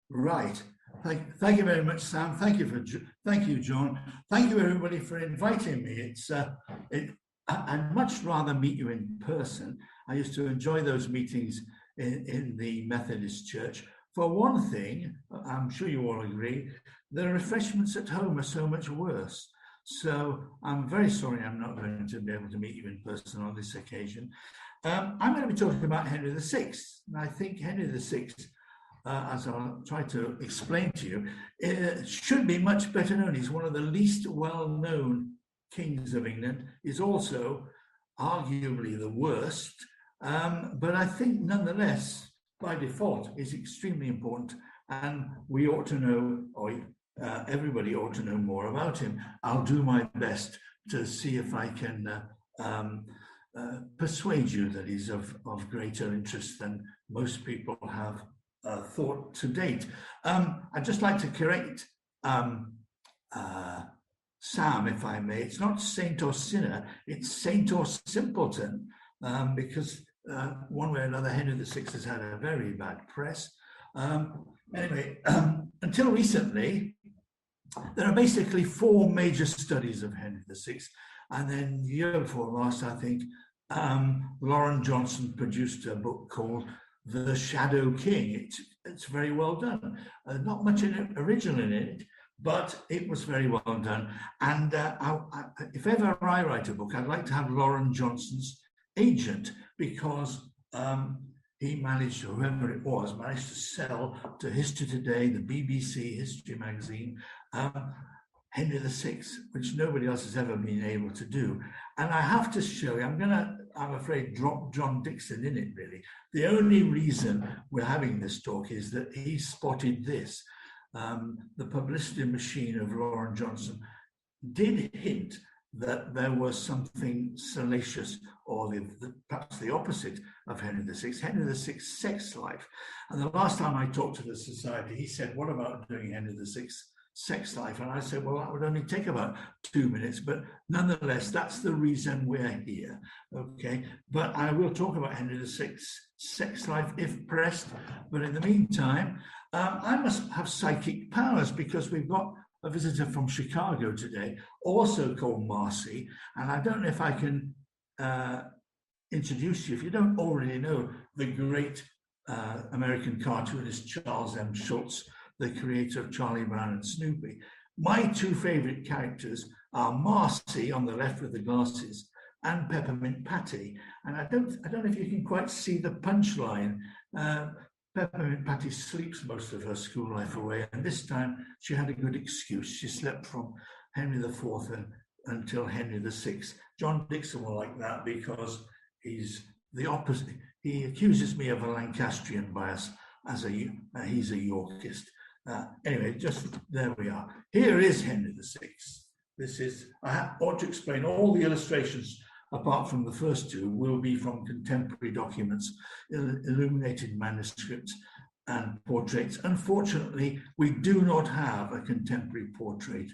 Right. Thank you very much, Sam. Thank you, John. Thank you, everybody, for inviting me. I'd much rather meet you in person. I used to enjoy those meetings in the Methodist Church. For one thing, I'm sure you all agree, the refreshments at home are so much worse. So I'm very sorry I'm not going to be able to meet you in person on this occasion. I'm going to be talking about Henry VI. And I think Henry VI, as I'll try to explain to you, should be much better known. He's one of the least well-known kings of England. He's also arguably the worst, but I think nonetheless, by default, is extremely important, and we ought to know, or everybody ought to know more about him. I'll do my best to see if I can persuade you that he's of greater interest than most people have thought to date. I'd just like to correct Sam, if I may. It's not saint or sinner, it's saint or simpleton, because one way or another, Henry VI has had a very bad press. Anyway, until recently, there are basically 4 major studies of Henry VI, and then the year before last, I think, Lauren Johnson produced a book called The Shadow King. It's very well done. Not much original in it, but it was very well done. And if ever I write a book, I'd like to have Lauren Johnson's agent, because he managed, whoever it was, managed to sell to History Today, the BBC History magazine, Henry VI, which nobody else has ever been able to do. And I have to show you, I'm afraid, drop John Dixon in it, really. The only reason we're having this talk is that he spotted this. The publicity machine of Lauren Johnson did hint that there was something salacious, or perhaps the opposite of Henry VI, Henry VI's sex life. And the last time I talked to the Society, he said, what about doing Henry VI's sex life? And I said, well, that would only take about 2 minutes, but nonetheless, that's the reason we're here, okay? But I will talk about Henry VI's sex life if pressed, but in the meantime, I must have psychic powers, because we've got a visitor from Chicago today, also called Marcy, and I don't know if I can introduce you, if you don't already know, the great American cartoonist Charles M. Schulz, the creator of Charlie Brown and Snoopy. My 2 favorite characters are Marcy on the left with the glasses, and Peppermint Patty. And I don't know if you can quite see the punchline. Peppermint Patty sleeps most of her school life away, and this time she had a good excuse. She slept from Henry IV until Henry VI. John Dixon will like that, because he's the opposite. He accuses me of a Lancastrian bias, as he's a Yorkist. Anyway, just there we are. Here is Henry VI. This is, I ought to explain, all the illustrations, apart from the first 2, will be from contemporary documents, illuminated manuscripts and portraits. Unfortunately, we do not have a contemporary portrait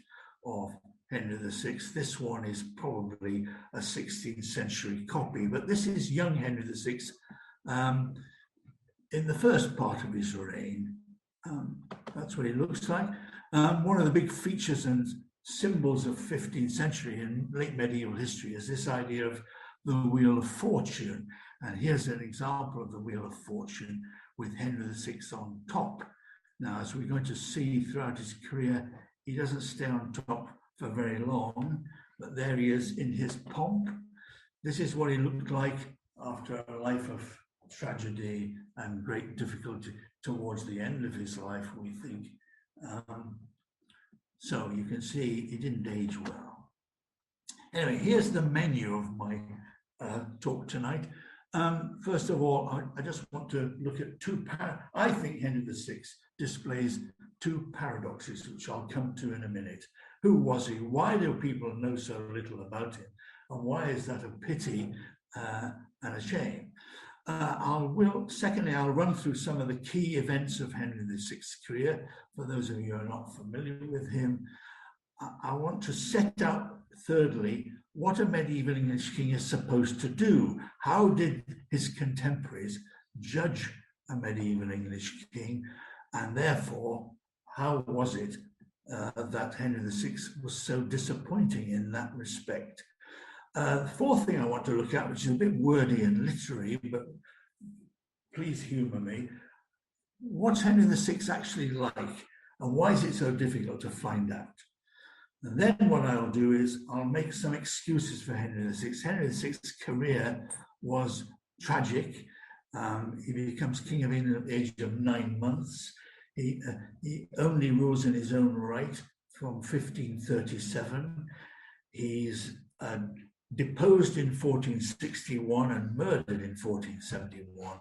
of Henry VI. This one is probably a 16th century copy, but this is young Henry VI in the first part of his reign. That's what he looks like. One of the big features and symbols of 15th century and late medieval history is this idea of the Wheel of Fortune. And here's an example of the Wheel of Fortune with Henry VI on top. Now, as we're going to see throughout his career, he doesn't stay on top for very long, but there he is in his pomp. This is what he looked like after a life of tragedy and great difficulty towards the end of his life, we think. So you can see he didn't age well. Anyway, here's the menu of my talk tonight. First of all, I just want to look at I think Henry VI displays 2 paradoxes, which I'll come to in a minute. Who was he? Why do people know so little about him? And why is that a pity and a shame? Secondly, I'll run through some of the key events of Henry VI's career, for those of you who are not familiar with him. I want to set out, thirdly, what a medieval English king is supposed to do. How did his contemporaries judge a medieval English king? And therefore, how was it that Henry VI was so disappointing in that respect? The fourth thing I want to look at, which is a bit wordy and literary, but please humour me. What's Henry VI actually like, and why is it so difficult to find out? And then what I'll do is I'll make some excuses for Henry VI. Henry VI's career was tragic. He becomes King of England at the age of 9 months. He only rules in his own right from 1537. He's deposed in 1461 and murdered in 1471.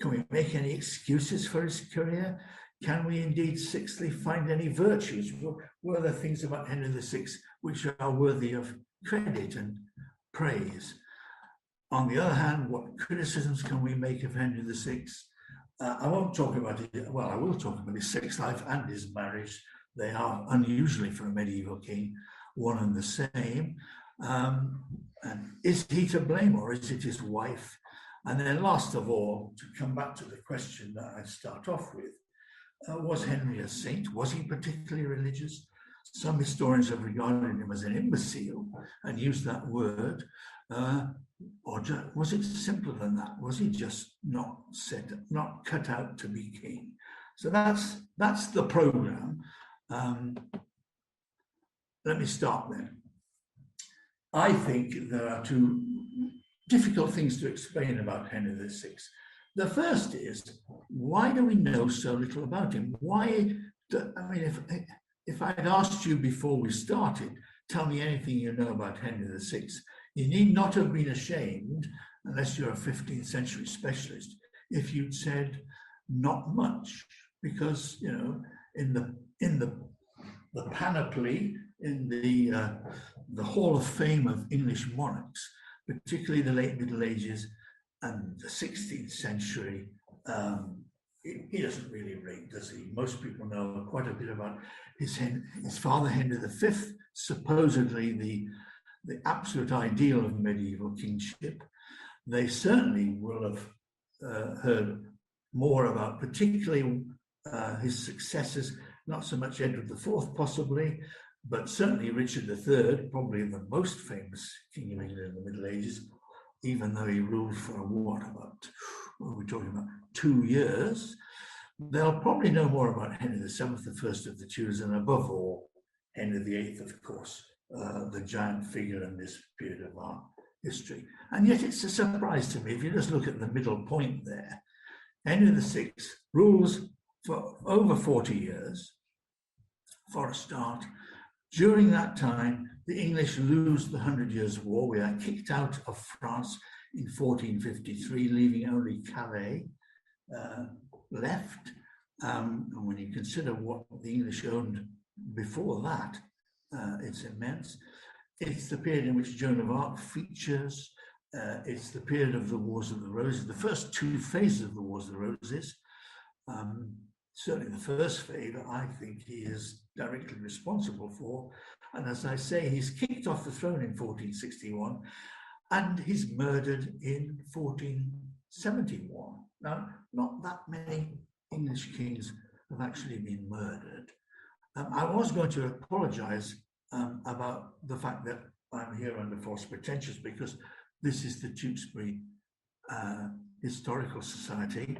Can we make any excuses for his career? Can we indeed, sixthly, find any virtues? Were there things about Henry VI which are worthy of credit and praise? On the other hand, what criticisms can we make of Henry VI? I won't talk about it. Well, I will talk about his sex life and his marriage. They are unusually for a medieval king, one and the same. And is he to blame, or is it his wife? And then last of all, to come back to the question that I start off with, was Henry a saint? Was he particularly religious? Some historians have regarded him as an imbecile and used that word. Or was it simpler than that? Was he just not cut out to be king? So that's the program. Let me start then. I think there are two difficult things to explain about Henry VI. The first is, why do we know so little about him? If I'd asked you before we started, tell me anything you know about Henry VI, you need not have been ashamed, unless you're a 15th century specialist, if you'd said not much, because in the panoply, in the Hall of Fame of English monarchs, particularly the late Middle Ages and the 16th century, he doesn't really rate, does he? Most people know quite a bit about his father, Henry V, supposedly the absolute ideal of medieval kingship. They certainly will have heard more about particularly his successors, not so much Edward IV possibly, but certainly Richard III, probably the most famous king of England in the Middle Ages, even though he ruled for what are we talking about, 2 years. They'll probably know more about Henry VII, the first of the Tudors, and above all, Henry VIII, of course, the giant figure in this period of our history. And yet it's a surprise to me, if you just look at the middle point there, Henry VI rules for over 40 years, for a start. During that time, the English lose the 100 Years' War. We are kicked out of France in 1453, leaving only Calais left. And when you consider what the English owned before that, it's immense. It's the period in which Joan of Arc features. It's the period of the Wars of the Roses, the first 2 phases of the Wars of the Roses. Certainly the first phase, I think he is directly responsible for. And as I say, he's kicked off the throne in 1461 and he's murdered in 1471. Now, not that many English kings have actually been murdered. I was going to apologize about the fact that I'm here under false pretensions, because this is the Tewkesbury Historical Society.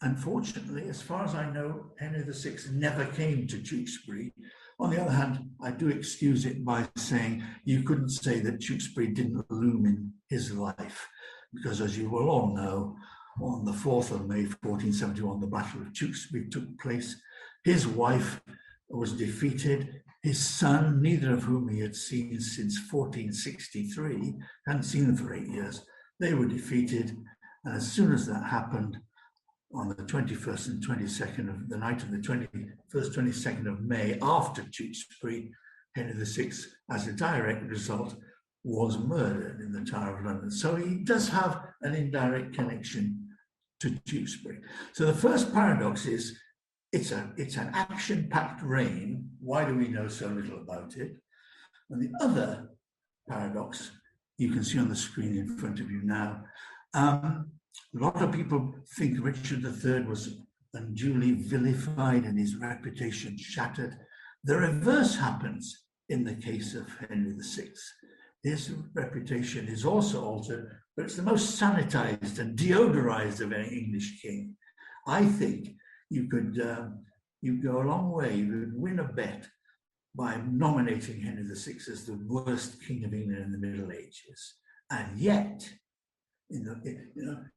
Unfortunately, as far as I know, Henry VI never came to Tewkesbury. On the other hand, I do excuse it by saying you couldn't say that Tewkesbury didn't loom in his life, because as you will all know, on the 4th of May, 1471, the Battle of Tewkesbury took place. His wife was defeated. His son, neither of whom he had seen since 1463, hadn't seen them for 8 years, they were defeated. And as soon as that happened, on the 21st and 22nd of the night of the 21st, 22nd of May, after Tewkesbury, Henry VI, as a direct result, was murdered in the Tower of London. So he does have an indirect connection to Tewkesbury. So the first paradox is, it's an action-packed reign. Why do we know so little about it? And the other paradox, you can see on the screen in front of you now, a lot of people think Richard III was unduly vilified and his reputation shattered. The reverse happens in the case of Henry VI. His reputation is also altered, but it's the most sanitized and deodorized of any English king. I think you could go a long way. You would win a bet by nominating Henry VI as the worst king of England in the Middle Ages. And yet,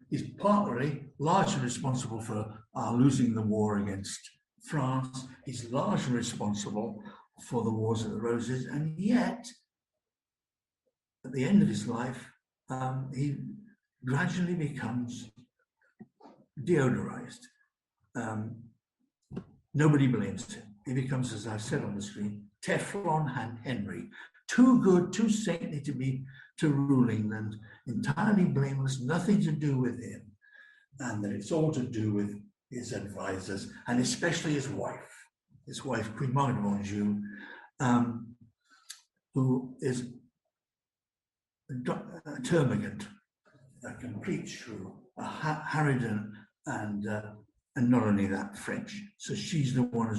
he's partly largely responsible for losing the war against France. He's largely responsible for the Wars of the Roses, and yet, at the end of his life, he gradually becomes deodorized. Nobody blames him. He becomes, as I've said on the screen, Teflon Henry, too good, too saintly to rule England, entirely blameless, nothing to do with him, and that it's all to do with his advisors, and especially his wife, Queen Margaret of Anjou, who is a termagant, a complete shrew, a harridan, and not only that, French. So she's the one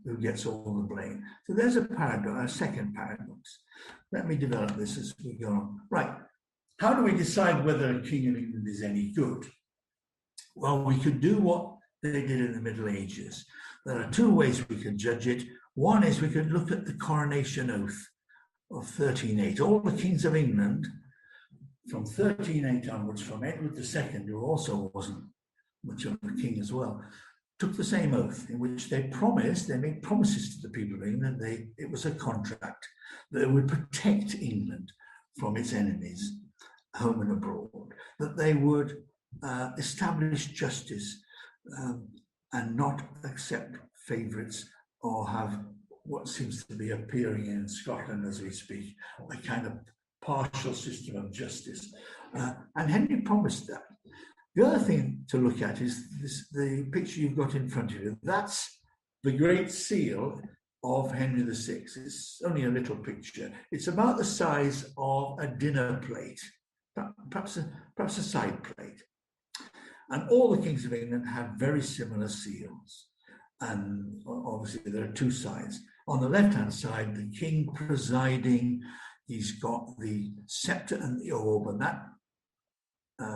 who gets all the blame. So there's a paradox, a second paradox. Let me develop this as we go on. Right. How do we decide whether a king of England is any good? Well, we could do what they did in the Middle Ages. There are two ways we can judge it. One is we could look at the coronation oath of 1308. All the kings of England from 1308 onwards, from Edward II, who also wasn't much of a king as well, took the same oath in which they made promises to the people of England. It was a contract that they would protect England from its enemies, home and abroad, that they would establish justice and not accept favourites or have what seems to be appearing in Scotland as we speak, a kind of partial system of justice. And Henry promised that. The other thing to look at is the picture you've got in front of you. That's the Great Seal of Henry VI. It's only a little picture. It's about the size of a dinner plate, perhaps a side plate. And all the kings of England have very similar seals. And obviously there are two sides. On the left-hand side, the king presiding, he's got the scepter and the orb, and that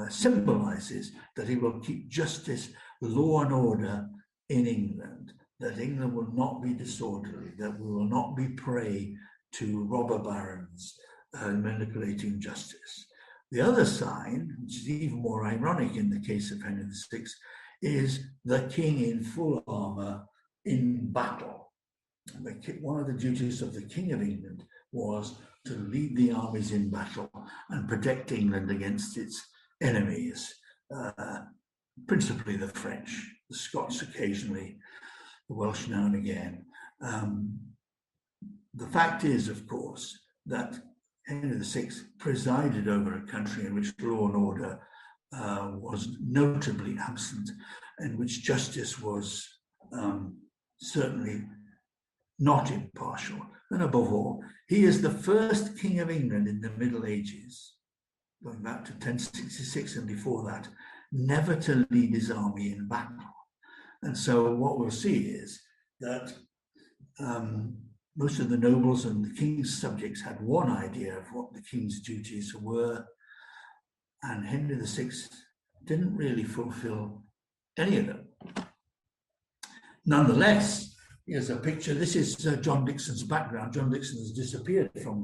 symbolizes that he will keep justice, law and order in England, that England will not be disorderly, that we will not be prey to robber barons manipulating justice. The other sign, which is even more ironic in the case of Henry VI, is the king in full armor in battle. One of the duties of the King of England was to lead the armies in battle and protect England against its enemies, principally the French, the Scots occasionally, the Welsh now and again. The fact is, of course, that Henry VI presided over a country in which law and order was notably absent, in which justice was certainly not impartial. And above all, he is the first king of England in the Middle Ages, going back to 1066 and before that, never to lead his army in battle. And so what we'll see is that most of the nobles and the king's subjects had one idea of what the king's duties were, and Henry VI didn't really fulfill any of them. Nonetheless, here's a picture. This is John Dixon's background. John Dixon has disappeared from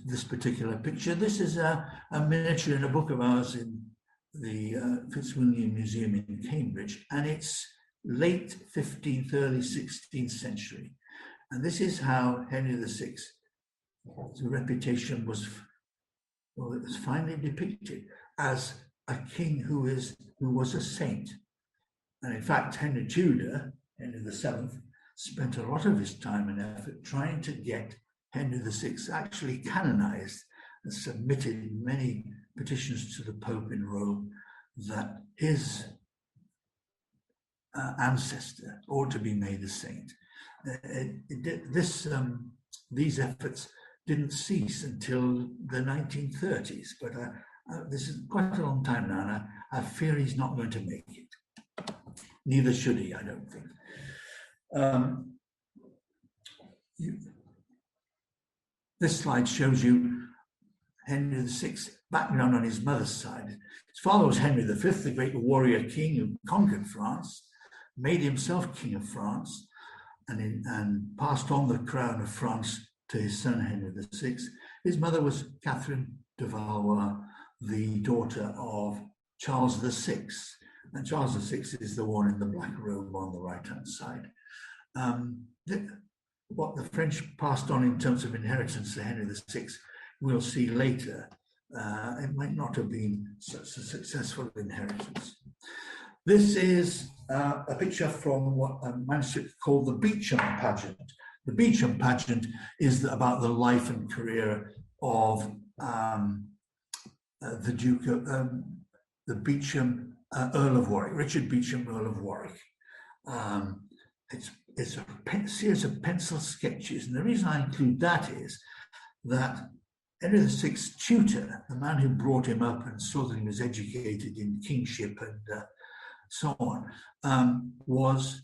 this particular picture. This is a miniature in a book of ours in the Fitzwilliam Museum in Cambridge, and it's late 15th, early 16th century. And this is how Henry VI's reputation was, well, it was finally depicted as a king who was a saint. And in fact, Henry Tudor, Henry VII, spent a lot of his time and effort trying to get Henry VI actually canonized, and submitted many petitions to the Pope in Rome that his ancestor ought to be made a saint. These efforts didn't cease until the 1930s, but this is quite a long time now, and I fear he's not going to make it. Neither should he, I don't think. This slide shows you Henry VI background on his mother's side. His father was Henry V, the great warrior king who conquered France, made himself king of France, and passed on the crown of France to his son Henry VI. His mother was Catherine de Valois, the daughter of Charles VI. And Charles VI is the one in the black robe on the right-hand side. What the French passed on in terms of inheritance to Henry VI, we'll see later, it might not have been such a successful inheritance. This is a picture from what a manuscript called the Beauchamp pageant. The Beauchamp pageant is about the life and career of the Duke of the Beauchamp, Earl of Warwick, Richard Beauchamp, Earl of Warwick. It's a series of pencil sketches, and the reason I include that is that Henry VI's tutor, the man who brought him up and saw that he was educated in kingship and so on, was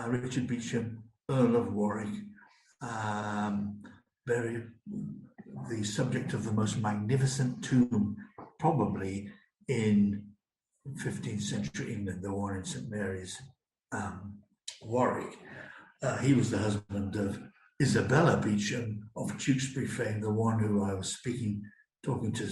Richard Beauchamp, Earl of Warwick, the subject of the most magnificent tomb, probably in 15th century England, the one in St. Mary's, Warwick. He was the husband of Isabella Beauchamp of Tewkesbury fame, the one who I was talking to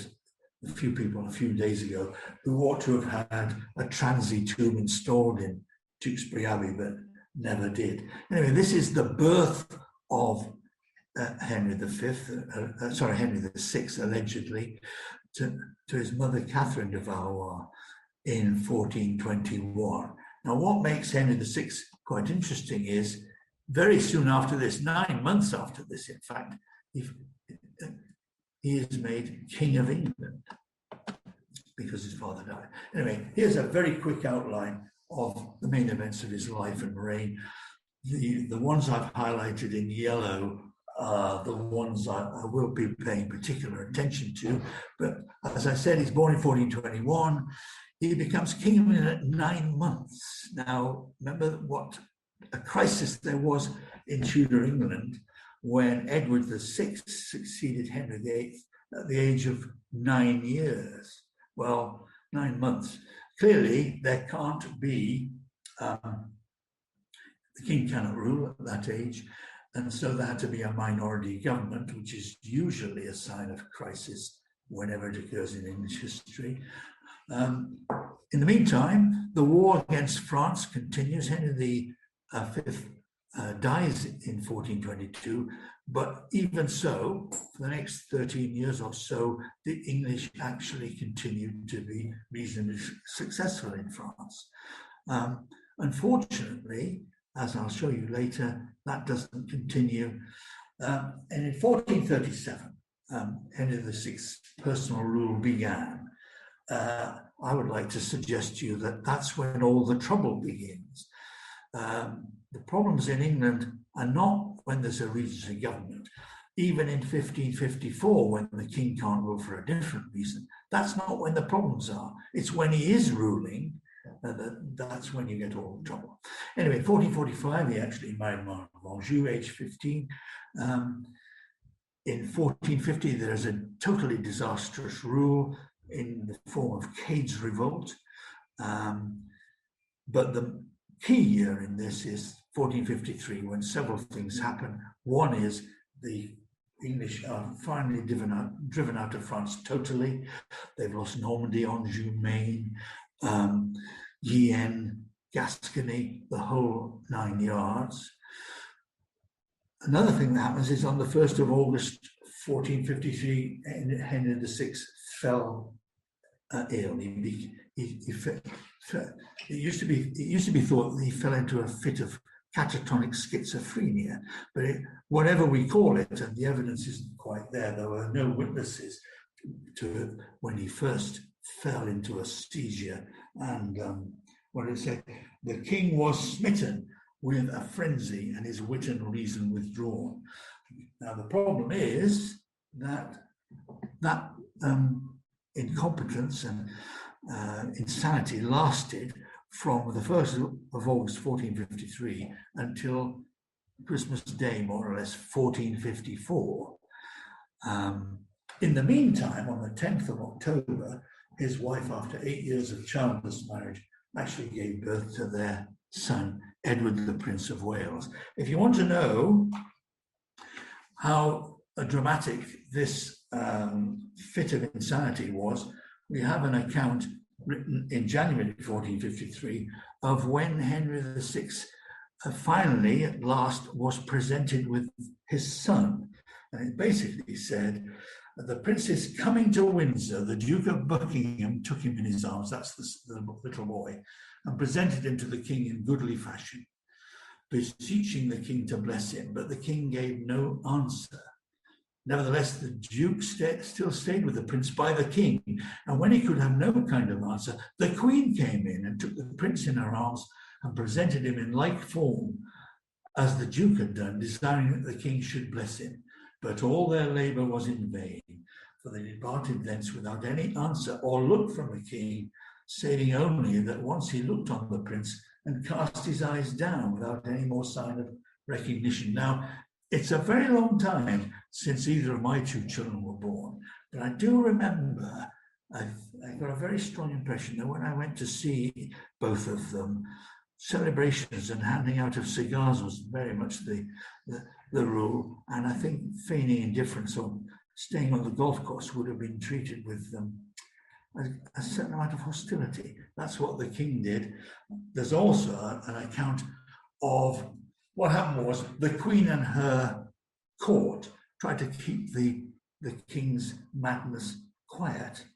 a few people a few days ago, who ought to have had a transy tomb installed in Tewkesbury Abbey, but never did. Anyway, this is the birth of Henry VI, allegedly, to his mother Catherine de Valois in 1421. Now, what makes Henry VI quite interesting is very soon after this, 9 months after this, in fact, he is made King of England because his father died. Anyway, here's a very quick outline of the main events of his life and reign. The ones I've highlighted in yellow are the ones I will be paying particular attention to. But as I said, he's born in 1421. He becomes King of England at 9 months. Now, remember what a crisis there was in Tudor England when Edward VI succeeded Henry VIII at the age of 9 years. Well, 9 months. Clearly, there can't be, the king cannot rule at that age, and so there had to be a minority government, which is usually a sign of crisis whenever it occurs in English history. In the meantime, the war against France continues. Henry V dies in 1422, but even so, for the next 13 years or so, the English actually continued to be reasonably successful in France. Unfortunately, as I'll show you later, that doesn't continue. And in 1437, Henry VI's personal rule began. I would like to suggest to you that that's when all the trouble begins. The problems in England are not when there's a regency government. Even in 1554, when the king can't rule for a different reason, that's not when the problems are. It's when he is ruling, that's when you get all the trouble. Anyway, 1445, he actually married Margaret of Anjou, age 15. In 1450, there's a totally disastrous rule in the form of Cade's Revolt. But the key year in this is 1453, when several things happen. One is the English are finally driven out of France totally. They've lost Normandy, Anjou, Maine, Guienne, Gascony, the whole 9 yards. Another thing that happens is on the 1st of August, 1453, Henry VI fell ill. It used to be thought that he fell into a fit of catatonic schizophrenia, but whatever we call it, and the evidence isn't quite there, there were no witnesses to when he first fell into a seizure. And what did it say? The king was smitten with a frenzy and his wit and reason withdrawn. Now, the problem is that incompetence and insanity lasted from the 1st of August 1453 until Christmas Day, more or less, 1454. In the meantime, on the 10th of October, his wife, after 8 years of childless marriage, actually gave birth to their son, Edward, the Prince of Wales. If you want to know how dramatic this fit of insanity was, we have an account written in January 1453 of when Henry VI finally, at last, was presented with his son. And it basically said, the prince is coming to Windsor. The Duke of Buckingham took him in his arms, that's the little boy, and presented him to the king in goodly fashion, beseeching the king to bless him. But the king gave no answer. Nevertheless, the Duke still stayed with the prince by the king. And when he could have no kind of answer, the queen came in and took the prince in her arms and presented him in like form as the Duke had done, desiring that the king should bless him. But all their labour was in vain, for they departed thence without any answer or look from the king, saving only that once he looked on the prince and cast his eyes down without any more sign of recognition. Now, it's a very long time since either of my two children were born, but I do remember I got a very strong impression that when I went to see both of them, celebrations and handing out of cigars was very much the rule, and I think feigning indifference or staying on the golf course would have been treated with a certain amount of hostility. That's what the king did. There's also an account of what happened was the queen and her court tried to keep the king's madness quiet,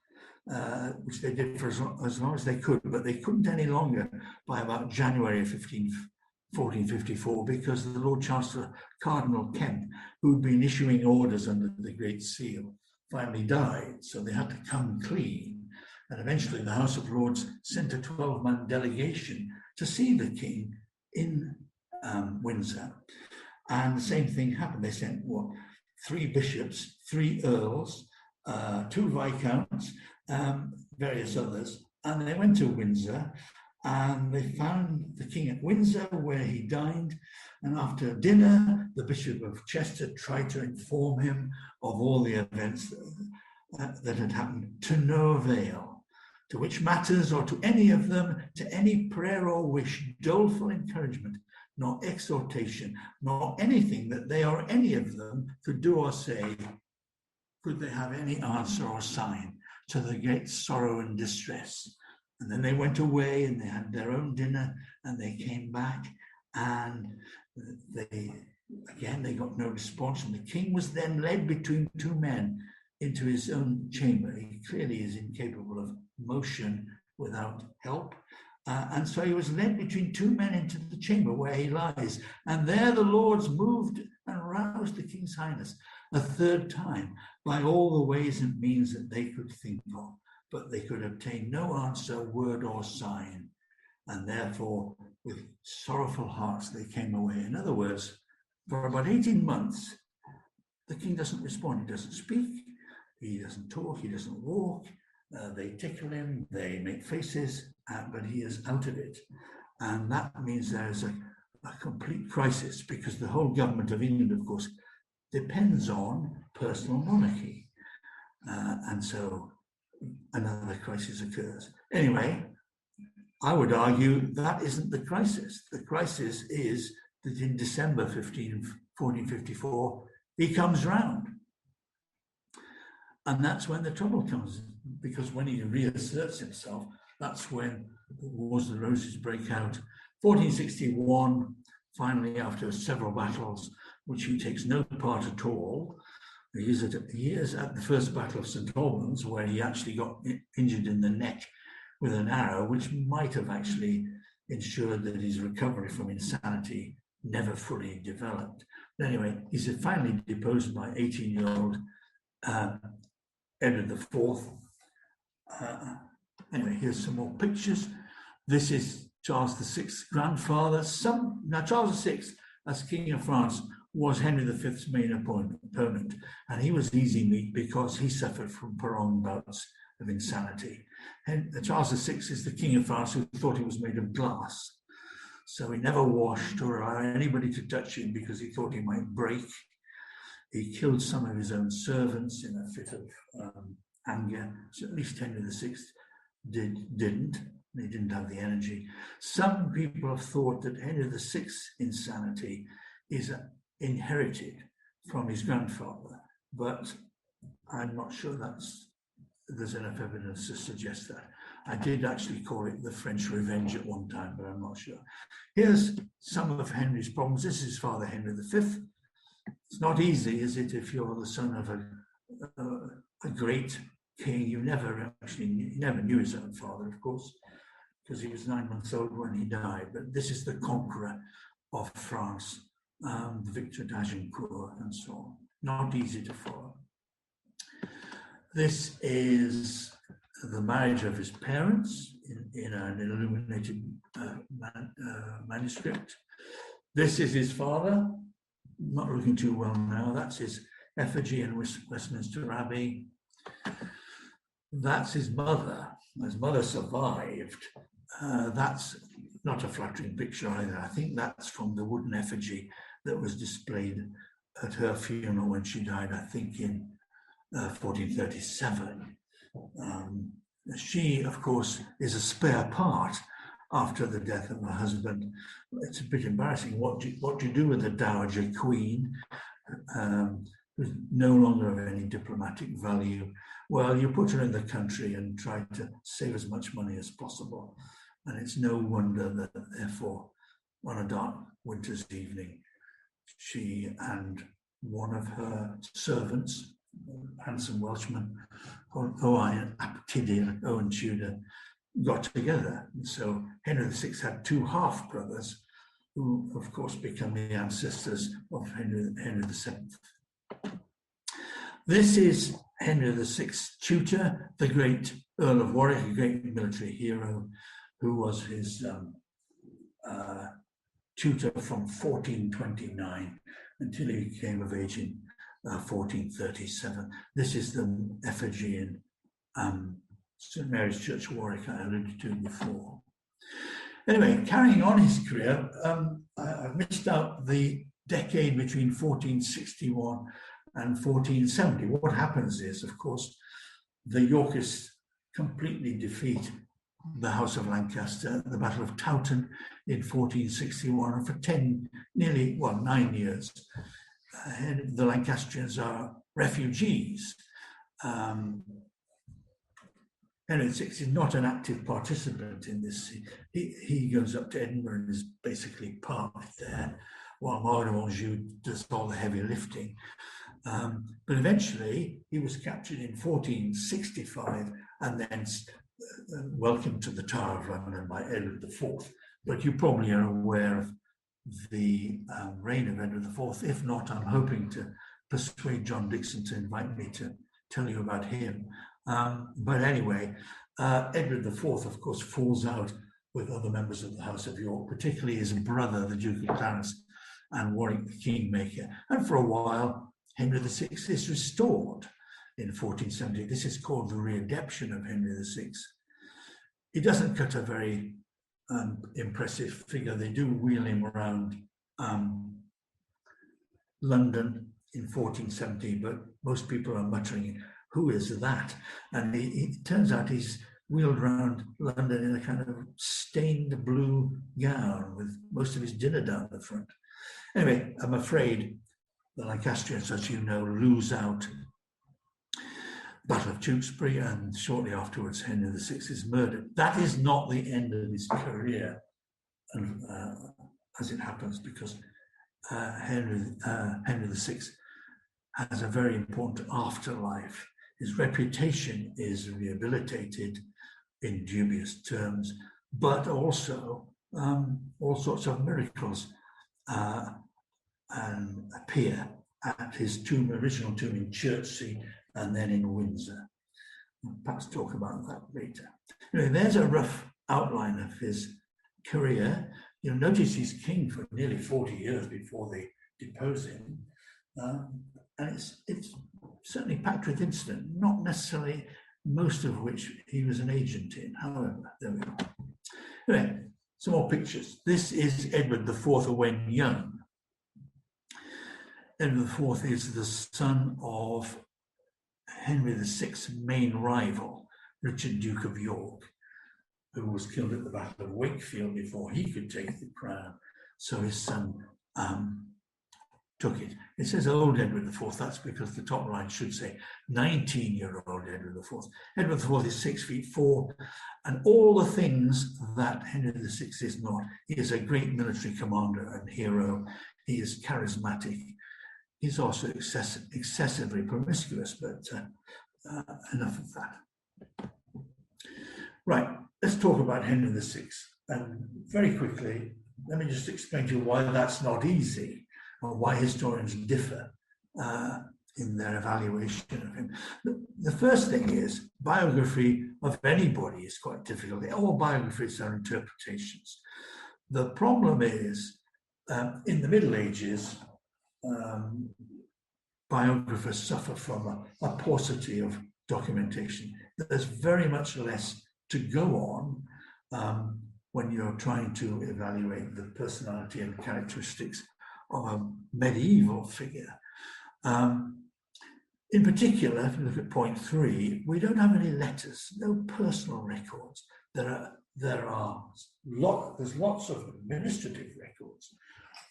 which they did for as long as they could, but they couldn't any longer by about January 1454, because the Lord Chancellor Cardinal Kemp, who'd been issuing orders under the Great Seal, finally died, so they had to come clean. And eventually the House of Lords sent a 12-man delegation to see the king in Windsor. And the same thing happened. They sent, 3 bishops, 3 earls, 2 viscounts, various others, and they went to Windsor, and they found the king at Windsor, where he dined. And after dinner, the Bishop of Chester tried to inform him of all the events that had happened, to no avail. To which matters, or to any of them, to any prayer or wish, doleful encouragement, nor exhortation, nor anything that they or any of them could do or say, could they have any answer or sign to the great sorrow and distress. And then they went away and they had their own dinner, and they came back, and they got no response. And the king was then led between 2 men into his own chamber. He clearly is incapable of motion without help. And so he was led between 2 men into the chamber where he lies. And there the lords moved and roused the king's highness a 3rd time by all the ways and means that they could think of. But they could obtain no answer, word or sign. And therefore, with sorrowful hearts, they came away. In other words, for about 18 months, the king doesn't respond. He doesn't speak, he doesn't talk, he doesn't walk. They tickle him, they make faces, but he is out of it. And that means there is a complete crisis, because the whole government of England, of course, depends on personal monarchy. And so another crisis occurs. Anyway, I would argue that isn't the crisis. The crisis is that in December 1454, he comes round. And that's when the trouble comes, because when he reasserts himself, that's when the Wars of the Roses break out. 1461, finally, after several battles, which he takes no part at all, he is at the First Battle of St. Albans, where he actually got injured in the neck with an arrow, which might have actually ensured that his recovery from insanity never fully developed. But anyway, he's finally deposed by 18-year-old Edward IV. Anyway, here's some more pictures. This is Charles VI's grandfather. Now, Charles VI, as King of France, was Henry V's main opponent, and he was easy meat because he suffered from prolonged bouts of insanity. Charles VI is the King of France who thought he was made of glass. So he never washed or allowed anybody to touch him because he thought he might break. He killed some of his own servants in a fit of anger. So at least Henry VI didn't. He didn't have the energy. Some people have thought that Henry VI's insanity is inherited from his grandfather, but I'm not sure there's enough evidence to suggest that. I did actually call it the French Revenge at one time, but I'm not sure. Here's some of Henry's problems. This is his father, Henry V. It's not easy, is it, if you're the son of a great king? He never knew his own father, of course, because he was 9 months old when he died. But this is the conqueror of France, Victor d'Agincourt, and so on. Not easy to follow. This is the marriage of his parents in an illuminated manuscript. This is his father, not looking too well now. That's his effigy in Westminster Abbey. That's his mother. His mother survived. That's not a flattering picture either. I think that's from the wooden effigy that was displayed at her funeral when she died, I think in 1437. She, of course, is a spare part after the death of her husband. It's a bit embarrassing. What do you do with the Dowager Queen, who's no longer of any diplomatic value? Well, you put her in the country and try to save as much money as possible. And it's no wonder that, therefore, on a dark winter's evening, she and one of her servants, handsome Welshman, Owen Tudor, got together. And so Henry VI had two half-brothers who, of course, become the ancestors of Henry VII. This is Henry VI's tutor, the great Earl of Warwick, a great military hero, who was his tutor from 1429 until he came of age in 1437. This is the effigy in St Mary's Church, Warwick, I alluded to before. Anyway, carrying on his career, I've missed out the decade between 1461 and 1470. What happens is, of course, the Yorkists completely defeat the House of Lancaster at the Battle of Towton in 1461, and for 9 years, the Lancastrians are refugees. Henry VI is not an active participant in this. He goes up to Edinburgh and is basically parked there, while Margaret of Anjou does all the heavy lifting. But eventually, he was captured in 1465 and then welcomed to the Tower of London by Edward IV. But you probably are aware of the reign of Edward IV. If not, I'm hoping to persuade John Dixon to invite me to tell you about him. But anyway, Edward IV, of course, falls out with other members of the House of York, particularly his brother, the Duke of Clarence, and Warwick the Kingmaker. And for a while, Henry VI is restored in 1470. This is called the readeption of Henry VI. He doesn't cut a very impressive figure. They do wheel him around London in 1470, but most people are muttering, who is that? And it turns out he's wheeled around London in a kind of stained blue gown with most of his dinner down the front. Anyway, I'm afraid the Lancastrians, as you know, lose out Battle of Tewkesbury, and shortly afterwards Henry VI is murdered. That is not the end of his career, as it happens, because Henry VI has a very important afterlife. His reputation is rehabilitated in dubious terms, but also all sorts of miracles appear at his original tomb in Chertsey and then in Windsor. We'll perhaps talk about that later. Anyway, there's a rough outline of his career. You'll notice he's king for nearly 40 years before they depose him. And it's certainly packed with incident, not necessarily most of which he was an agent in. However, there we go. Anyway, some more pictures. This is Edward IV when young. Edward IV is the son of Henry VI's main rival, Richard, Duke of York, who was killed at the Battle of Wakefield before he could take the crown. So his son took it. It says old Edward IV. That's because the top line should say 19-year-old Edward IV. Edward IV is 6'4", and all the things that Henry VI is not. He is a great military commander and hero. He is charismatic. He's also excessively promiscuous, but enough of that. Right, let's talk about Henry VI. And very quickly, let me just explain to you why that's not easy, or why historians differ in their evaluation of him. The first thing is, biography of anybody is quite difficult. All biographies are interpretations. The problem is, in the Middle Ages, biographers suffer from a paucity of documentation. There's very much less to go on when you're trying to evaluate the personality and characteristics of a medieval figure. In particular, if you look at point 3, we don't have any letters, no personal records. There's lots of administrative records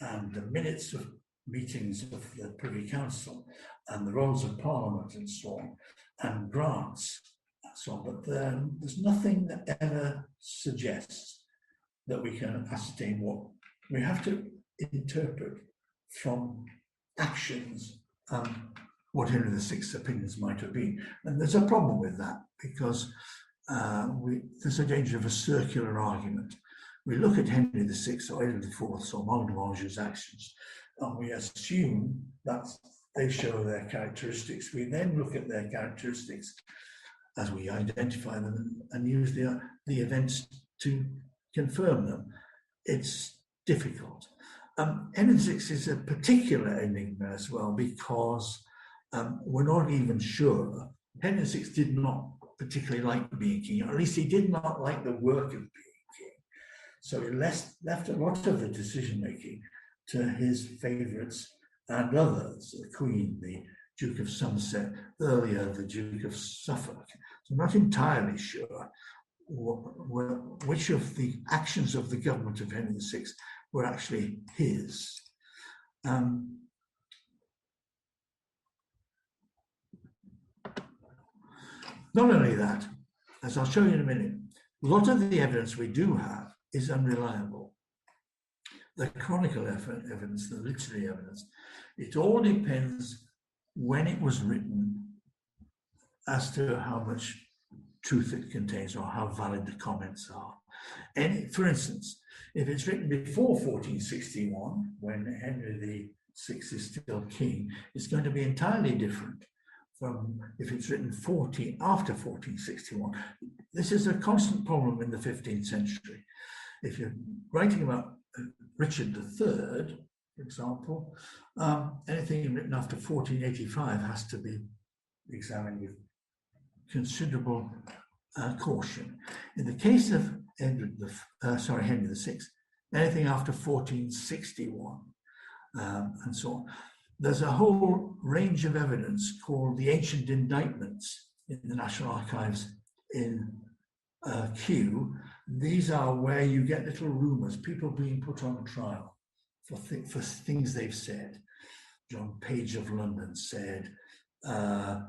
and the minutes of meetings of the Privy Council and the rolls of Parliament and so on, and grants and so on, but there's nothing that ever suggests that we can ascertain what we have to interpret from actions what Henry VI's opinions might have been. And there's a problem with that, because there's a danger of a circular argument. We look at Henry VI or Edward IV or Marc d'Anjou's actions, and we assume that they show their characteristics. We then look at their characteristics as we identify them and use the events to confirm them. It's difficult. Henry VI is a particular enigma as well, because we're not even sure. Henry VI did not particularly like being king, or at least he did not like the work of being king. So he left a lot of the decision-making to his favourites and others, the Queen, the Duke of Somerset, earlier the Duke of Suffolk. So I'm not entirely sure which of the actions of the government of Henry VI were actually his. Not only that, as I'll show you in a minute, a lot of the evidence we do have is unreliable. The chronicle evidence, the literary evidence, it all depends when it was written as to how much truth it contains or how valid the comments are. And for instance, if it's written before 1461, when Henry VI is still king, it's going to be entirely different from if it's written after 1461. This is a constant problem in the 15th century. If you're writing about Richard III, for example, anything written after 1485 has to be examined with considerable caution. In the case of Henry VI, anything after 1461 and so on, there's a whole range of evidence called the Ancient Indictments in the National Archives in Kew. These are where you get little rumours, people being put on trial for things they've said. John Page of London said the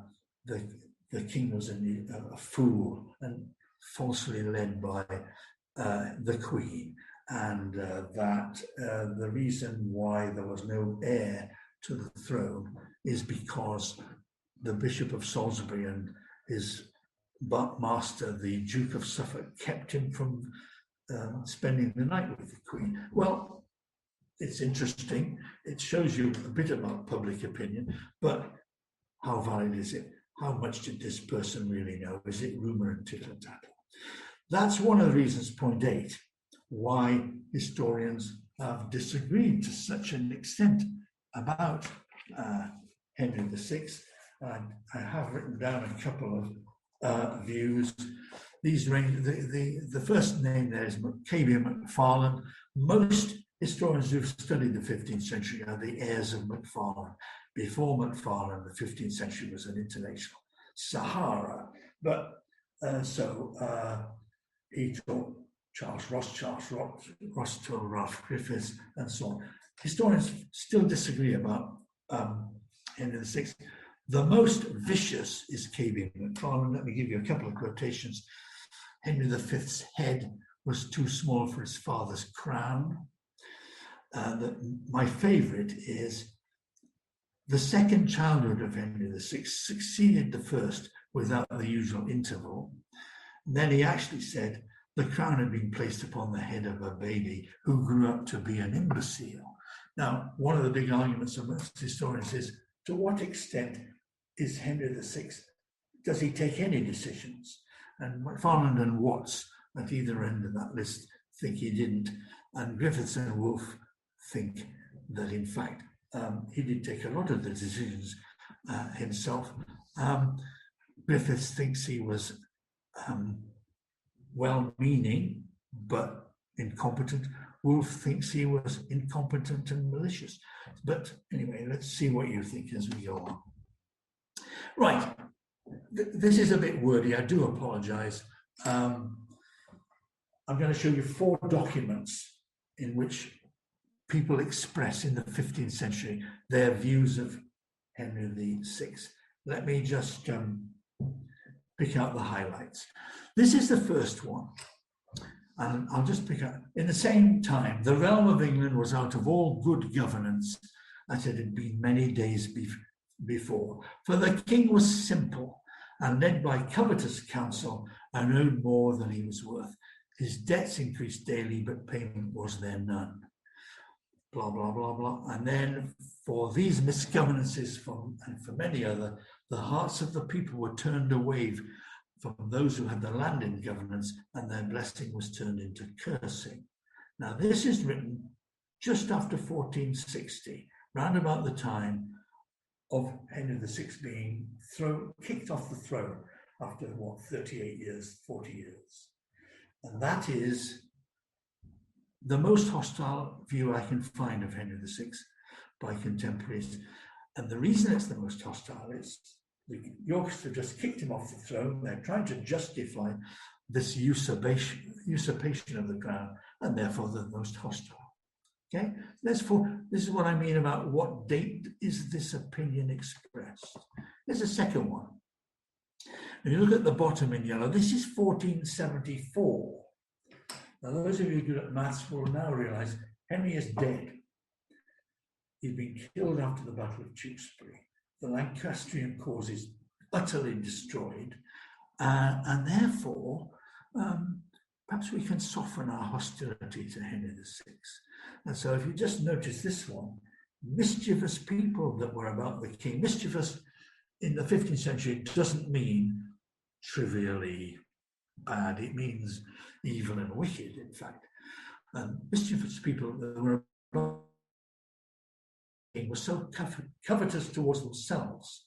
king was a fool and falsely led by the Queen, and that the reason why there was no heir to the throne is because the Bishop of Salisbury and his master, the Duke of Suffolk, kept him from spending the night with the Queen. Well, it's interesting. It shows you a bit about public opinion, but how valid is it? How much did this person really know? Is it rumor and tittle-tattle? That's one of the reasons, point 8, why historians have disagreed to such an extent about Henry VI. I have written down a couple of views. These range. The first name there is KB Macfarlane. Most historians who've studied the 15th century are the heirs of Macfarlane. Before Macfarlane, the 15th century was an intellectual Sahara. But he taught Charles Ross taught Ralph Griffiths, and so on. Historians still disagree about Henry VI. The most vicious is KB Macfarlane. Let me give you a couple of quotations. Henry V's head was too small for his father's crown. My favorite is the second childhood of Henry VI succeeded the first without the usual interval. And then he actually said the crown had been placed upon the head of a baby who grew up to be an imbecile. Now, one of the big arguments amongst historians is, to what extent is Henry VI, does he take any decisions? And Macfarlane and Watts at either end of that list think he didn't. And Griffiths and Wolfe think that, in fact, he did take a lot of the decisions himself. Griffiths thinks he was well-meaning, but incompetent. Wolfe thinks he was incompetent and malicious. But anyway, let's see what you think as we go on. Right, this is a bit wordy, I do apologize. I'm going to show you 4 documents in which people express in the 15th century their views of Henry VI. Let me just pick out the highlights. This is the first one. And I'll just pick up. In the same time, the realm of England was out of all good governance as it had been many days before. For the king was simple and led by covetous counsel and owed more than he was worth. His debts increased daily, but payment was there none. Blah, blah, blah, blah. And then for these misgovernances and for many other, the hearts of the people were turned away from those who had the land in governance, and their blessing was turned into cursing. Now, this is written just after 1460, round about the time of Henry VI being kicked off the throne after, 38 years, 40 years. And that is the most hostile view I can find of Henry VI by contemporaries. And the reason it's the most hostile is the Yorkists have just kicked him off the throne. They're trying to justify this usurpation of the crown, and therefore the most hostile. Okay, this is what I mean about what date is this opinion expressed. There's a second one. When you look at the bottom in yellow, this is 1474. Now, those of you good at maths will now realize Henry is dead. He'd been killed after the Battle of Tewkesbury. The Lancastrian cause is utterly destroyed, and therefore, perhaps we can soften our hostility to Henry VI. And so if you just notice this one, mischievous people that were about the king. Mischievous in the 15th century doesn't mean trivially bad, it means evil and wicked, in fact. Mischievous people that were about the king were so covetous towards themselves,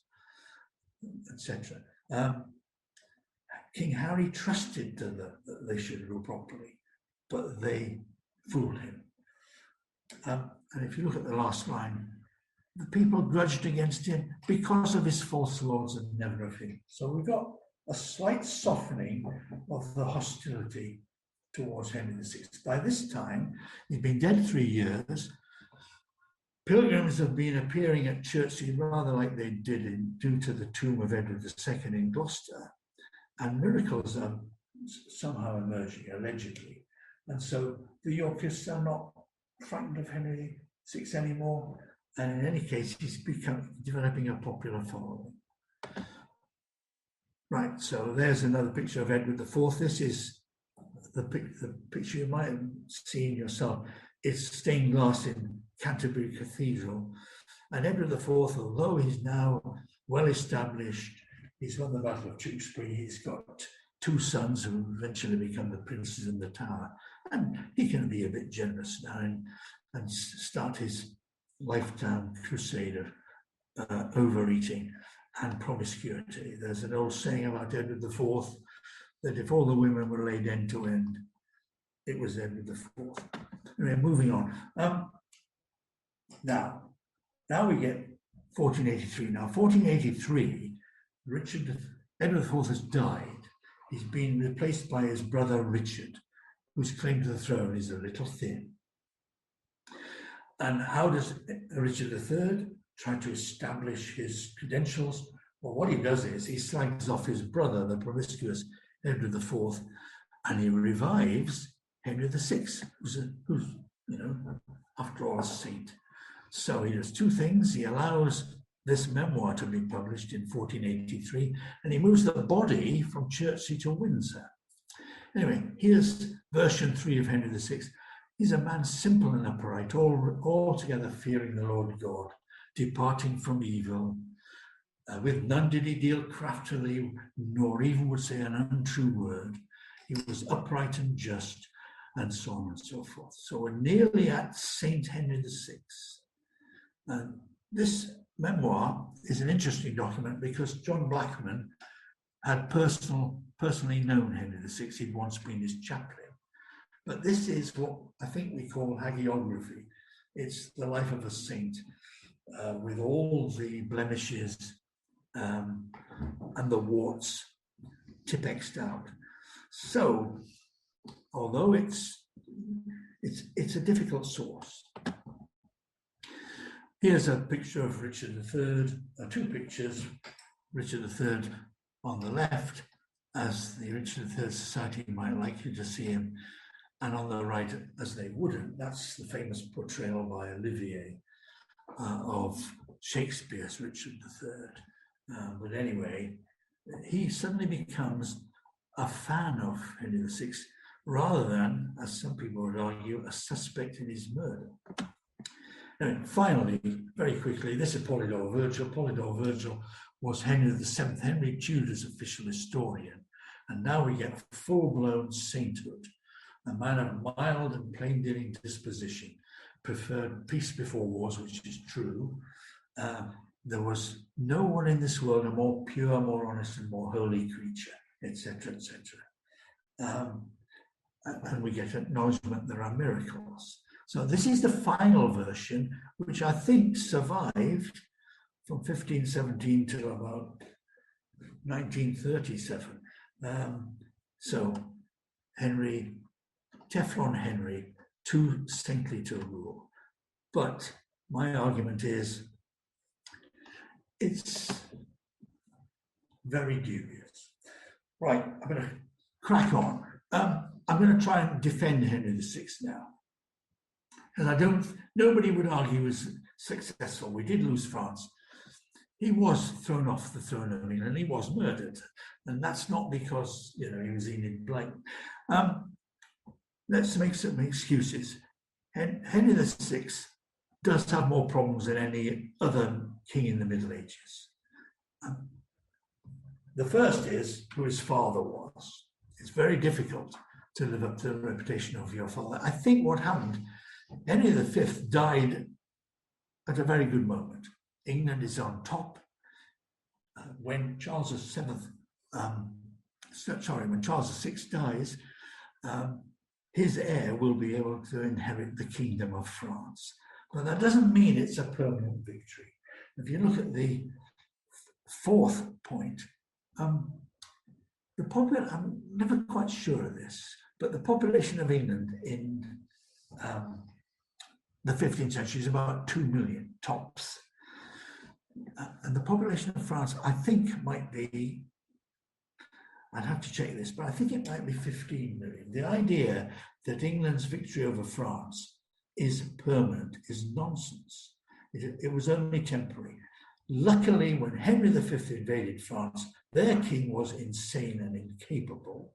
etc. King Harry trusted that they should rule properly, but they fooled him. And if you look at the last line, the people grudged against him because of his false lords and never of him. So we've got a slight softening of the hostility towards Henry VI. By this time, he'd been dead 3 years. Pilgrims have been appearing at Chertsey rather like they did due to the tomb of Edward II in Gloucester. And miracles are somehow emerging, allegedly. And so the Yorkists are not frightened of Henry VI anymore. And in any case, he's developing a popular following. Right, so there's another picture of Edward IV. This is the picture you might have seen yourself. It's stained glass in Canterbury Cathedral. And Edward IV, although he's now well established, he's won the Battle of Tewkesbury, he's got 2 sons who eventually become the princes in the Tower. And he can be a bit generous now and start his lifetime crusade of overeating. and promiscuity. There's an old saying about Edward IV that if all the women were laid end to end, it was Edward IV. Anyway, moving on. Now we get 1483. Now, 1483, Edward IV has died. He's been replaced by his brother Richard, whose claim to the throne is a little thin. And how does Richard III try to establish his credentials? Well, what he does is he slags off his brother, the promiscuous Edward IV, and he revives Henry VI, who's after all, a saint. So he does two things. He allows this memoir to be published in 1483, and he moves the body from Chertsey to Windsor. Anyway, here's version 3 of Henry VI. He's a man simple and upright, altogether fearing the Lord God, departing from evil. With none did he deal craftily, nor even would say an untrue word. He was upright and just, and so on and so forth. So we're nearly at Saint Henry VI. And this memoir is an interesting document because John Blackman had personally known Henry VI. He'd once been his chaplain. But this is what I think we call hagiography. It's the life of a saint with all the blemishes and the warts tipexed out. So, although it's a difficult source. Here's a picture of Richard III, two pictures, Richard III on the left, as the Richard III Society might like you to see him, and on the right, as they wouldn't. That's the famous portrayal by Olivier of Shakespeare's Richard III. But anyway, he suddenly becomes a fan of Henry VI, rather than, as some people would argue, a suspect in his murder. Anyway, finally, very quickly, this is Polydore Virgil. Polydore Virgil was Henry VII, Henry Tudor's official historian. And now we get full-blown sainthood. A man of mild and plain-dealing disposition, preferred peace before wars, which is true. There was no one in this world a more pure, more honest, and more holy creature, etc., etc. And we get acknowledgement there are miracles. So this is the final version, which I think survived from 1517 to about 1937. So Henry, Teflon Henry, too saintly to rule. But my argument is it's very dubious. Right, I'm going to crack on. I'm going to try and defend Henry VI now. And nobody would argue he was successful. We did lose France. He was thrown off the throne of England. He was murdered. And that's not because, he was Enid Blyton. Let's make some excuses. Henry VI does have more problems than any other king in the Middle Ages. The first is who his father was. It's very difficult to live up to the reputation of your father. I think what happened, Henry V died at a very good moment. England is on top. When Charles VI dies, his heir will be able to inherit the kingdom of France. But that doesn't mean it's a permanent victory. If you look at the fourth point, I'm never quite sure of this, but the population of England in the 15th century is about 2 million tops. And the population of France, I think, might be, I'd have to check this, but I think it might be 15 million. The idea that England's victory over France is permanent is nonsense. It was only temporary. Luckily, when Henry V invaded France, their king was insane and incapable.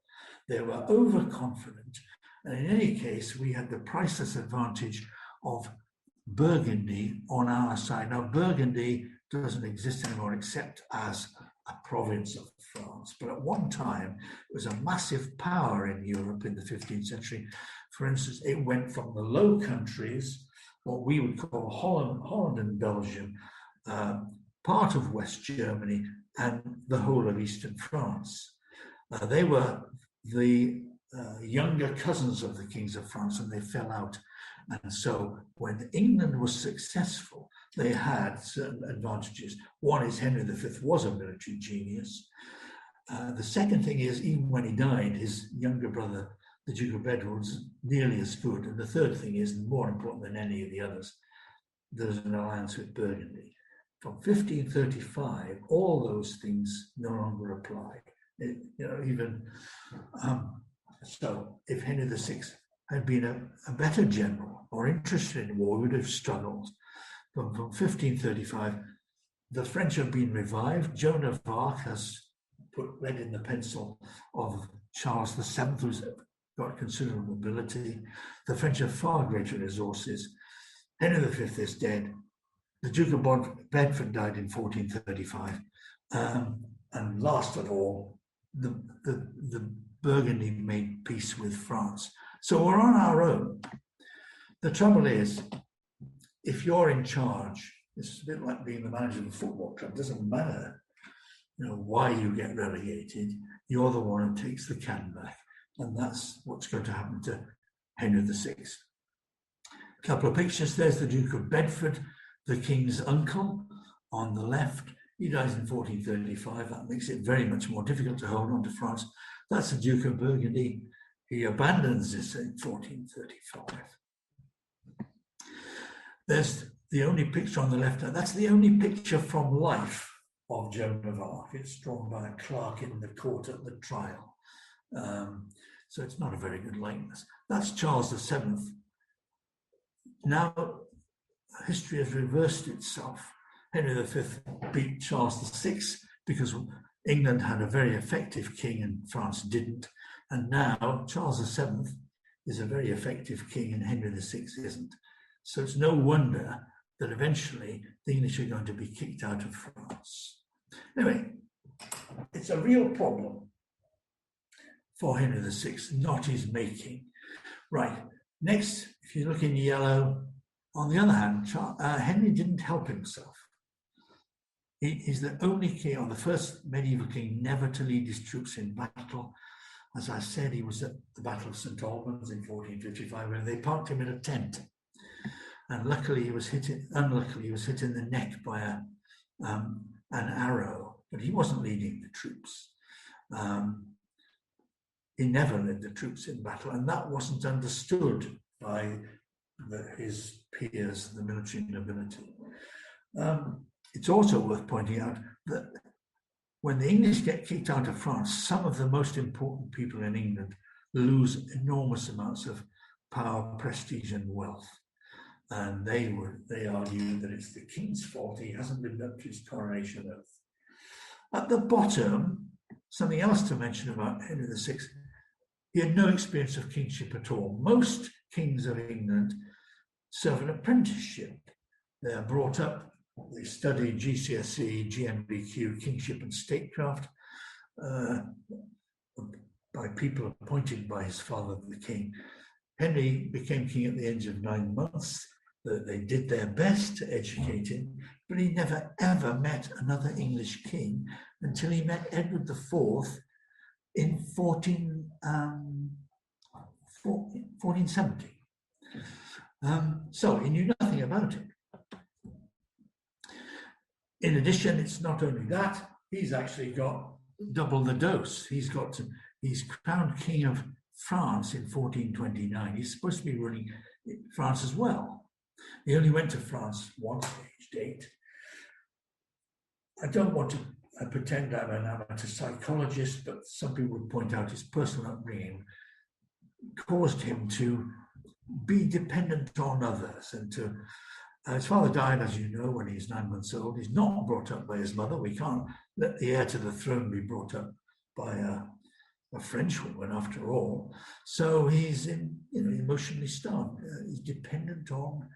They were overconfident. And in any case, we had the priceless advantage of Burgundy on our side. Now, Burgundy doesn't exist anymore except as a province of France. But at one time, it was a massive power in Europe in the 15th century. For instance, it went from the Low Countries, what we would call Holland and Belgium, part of West Germany and the whole of eastern France. They were the younger cousins of the kings of France, and they fell out. And so when England was successful, they had certain advantages. One is Henry V was a military genius. The second thing is, even when he died, his younger brother, the Duke of Bedford, was nearly as good. And the third thing is, more important than any of the others, there's an alliance with Burgundy. From 1535, all those things no longer apply. So if Henry VI had been a better general or interested in war, he would have struggled. From 1535, the French have been revived. Joan of Arc has put lead in the pencil of Charles VII, who's got considerable ability. The French have far greater resources. Henry V is dead. The Duke of Bedford died in 1435. And last of all, the Burgundy made peace with France. So we're on our own. The trouble is, if you're in charge, it's a bit like being the manager of a football club. It doesn't matter, why you get relegated. You're the one who takes the can back, and that's what's going to happen to Henry VI. A couple of pictures. There's the Duke of Bedford, the king's uncle, on the left. He dies in 1435. That makes it very much more difficult to hold on to France. That's the Duke of Burgundy. He abandons this in 1435. There's the only picture on the left. That's the only picture from life of Joan of Arc. It's drawn by a clerk in the court at the trial. So it's not a very good likeness. That's Charles VII. Now, history has reversed itself. Henry V beat Charles VI because England had a very effective king and France didn't. And now Charles VII is a very effective king and Henry VI isn't. So it's no wonder that eventually the English are going to be kicked out of France. Anyway, it's a real problem for Henry VI, not his making. Right, next, if you look in yellow, on the other hand, Henry didn't help himself. He's the only king, or the first medieval king, never to lead his troops in battle. As I said, he was at the Battle of St. Albans in 1455, where they parked him in a tent. And unluckily, he was hit in the neck by an arrow, but he wasn't leading the troops. He never led the troops in battle, and that wasn't understood by his peers, the military nobility. It's also worth pointing out that when the English get kicked out of France, some of the most important people in England lose enormous amounts of power, prestige, and wealth. And they argue that it's the king's fault. He hasn't lived up to his coronation oath. At the bottom, something else to mention about Henry VI, he had no experience of kingship at all. Most kings of England serve an apprenticeship. They are brought up, they study GCSE, GMBQ, kingship and statecraft by people appointed by his father, the king. Henry became king at the age of 9 months. They did their best to educate him, but he never ever met another English king until he met Edward IV in 1470. So he knew nothing about it. In addition, it's not only that, he's actually got double the dose. He's crowned king of France in 1429. He's supposed to be ruling France as well. He only went to France once, aged 8. I don't want to pretend I'm an amateur psychologist, but some people would point out his personal upbringing caused him to be dependent on others and to. His father died, as you know, when he's 9 months old. He's not brought up by his mother. We can't let the heir to the throne be brought up by a French woman, after all. So he's emotionally starved. He's dependent on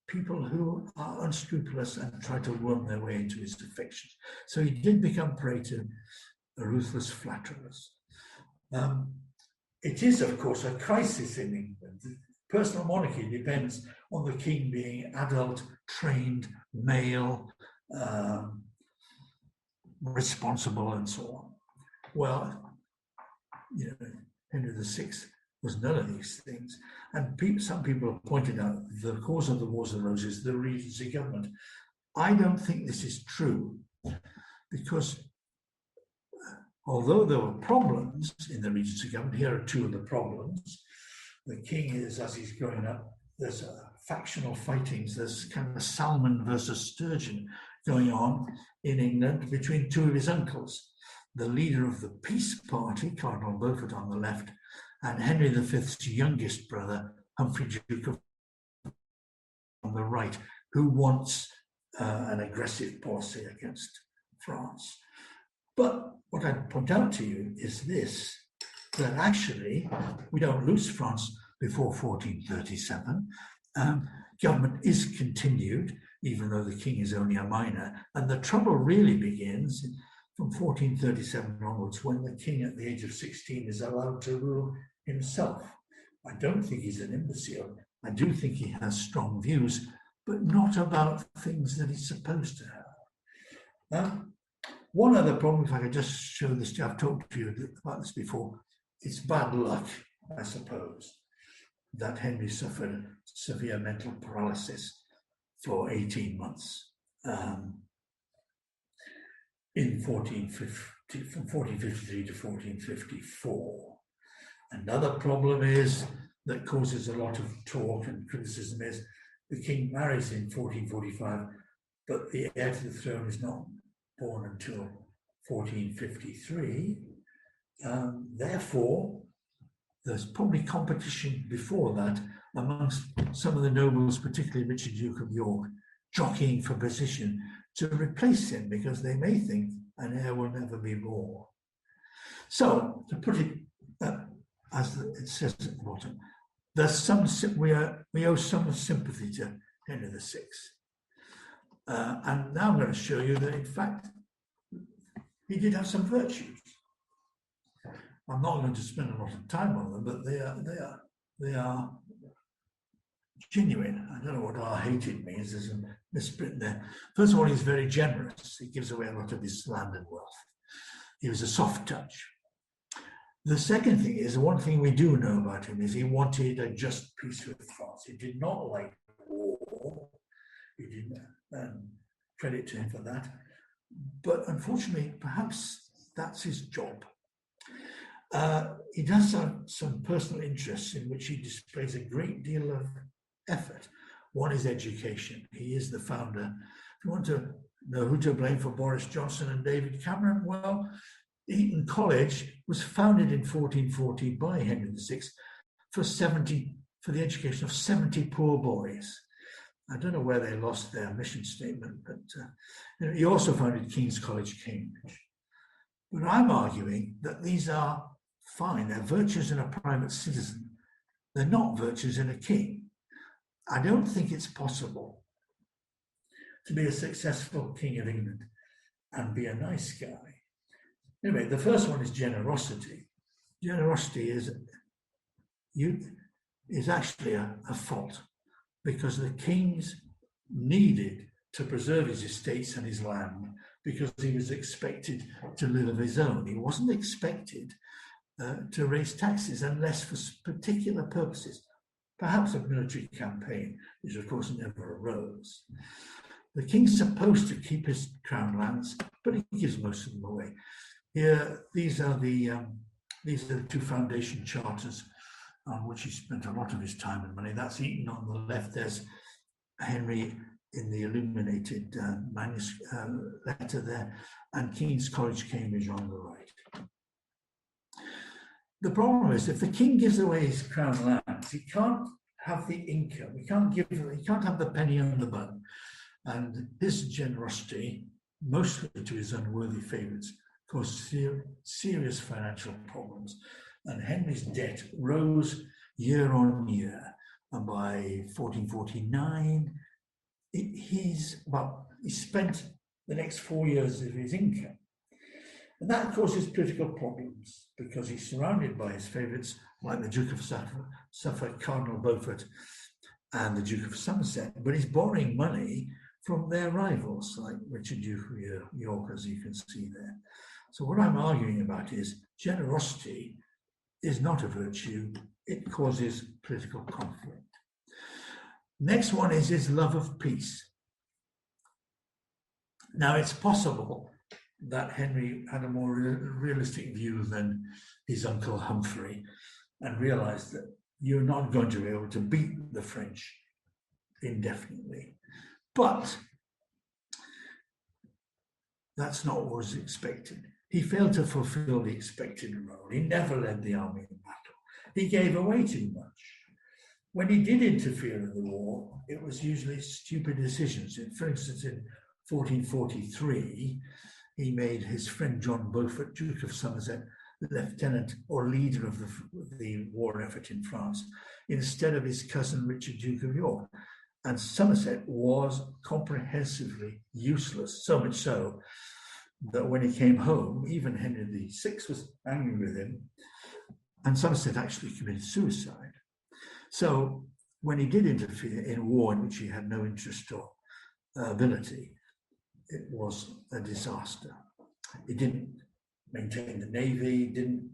people who are unscrupulous and try to worm their way into his affections. So he did become prey to ruthless flatterers. It is, of course, a crisis in England. Personal monarchy depends on the king being adult, trained, male, responsible, and so on. Well, Henry VI was none of these things. And some people have pointed out the cause of the Wars of the Roses, the Regency government. I don't think this is true, because although there were problems in the Regency government, here are two of the problems. The king is, as he's growing up, there's factional fightings. There's kind of salmon versus sturgeon going on in England between two of his uncles. The leader of the Peace Party, Cardinal Beaufort on the left, and Henry V's youngest brother, Humphrey Duke of on the right, who wants an aggressive policy against France. But what I'd point out to you is this, that actually we don't lose France before 1437. Government is continued, even though the king is only a minor. And the trouble really begins from 1437 onwards, when the king at the age of 16 is allowed to rule himself. I don't think he's an imbecile. I do think he has strong views, but not about things that he's supposed to have. One other problem, if I could just show this, I've talked to you about this before, it's bad luck, I suppose, that Henry suffered severe mental paralysis for 18 months in 1450, from 1453 to 1454. Another problem is that causes a lot of talk and criticism is the king marries in 1445, but the heir to the throne is not born until 1453. Therefore, there's probably competition before that amongst some of the nobles, particularly Richard, Duke of York, jockeying for position to replace him because they may think an heir will never be born. So, to put it as it says at the bottom, there's some we owe some sympathy to Henry VI. And now I'm going to show you that, in fact, he did have some virtues. I'm not going to spend a lot of time on them, but they are genuine. I don't know what "are hated" means. There's a misprint there. First of all, he's very generous. He gives away a lot of his land and wealth. He was a soft touch. The second thing is, one thing we do know about him is he wanted a just peace with France. He did not like war. He didn't, credit to him for that. But unfortunately, perhaps that's his job. He does have some personal interests in which he displays a great deal of effort. One is education. He is the founder. If you want to know who to blame for Boris Johnson and David Cameron, well, Eton College was founded in 1440 by Henry VI for the education of 70 poor boys. I don't know where they lost their mission statement, but he also founded King's College, Cambridge. But I'm arguing that these are fine. They're virtues in a private citizen. They're not virtues in a king. I don't think it's possible to be a successful king of England and be a nice guy. Anyway, the first one is generosity. Generosity is actually a fault, because the kings needed to preserve his estates and his land because he was expected to live of his own. He wasn't expected to raise taxes unless for particular purposes, perhaps a military campaign, which of course never arose. The king's supposed to keep his crown lands, but he gives most of them away. Here, these are the two foundation charters on which he spent a lot of his time and money. That's Eton on the left. There's Henry in the illuminated letter there, and King's College, Cambridge on the right. The problem is, if the king gives away his crown lands, he can't have the income. He can't have the penny on the bun, and his generosity, mostly to his unworthy favourites, caused serious financial problems. And Henry's debt rose year on year. And by 1449, he spent the next 4 years of his income. And that causes political problems because he's surrounded by his favourites, like the Duke of Suffolk, Cardinal Beaufort, and the Duke of Somerset, but he's borrowing money from their rivals, like Richard, Duke of York, as you can see there. So what I'm arguing about is generosity is not a virtue, it causes political conflict. Next one is his love of peace. Now, it's possible that Henry had a more realistic view than his uncle Humphrey and realized that you're not going to be able to beat the French indefinitely. But that's not what was expected. He failed to fulfill the expected role. He never led the army in battle. He gave away too much. When he did interfere in the war, it was usually stupid decisions. For instance, in 1443, he made his friend John Beaufort, Duke of Somerset, lieutenant or leader of the war effort in France, instead of his cousin Richard, Duke of York. And Somerset was comprehensively useless, so much so that when he came home, even Henry VI was angry with him, and Somerset actually committed suicide. So when he did interfere in a war in which he had no interest or ability, it was a disaster. He didn't maintain the navy, didn't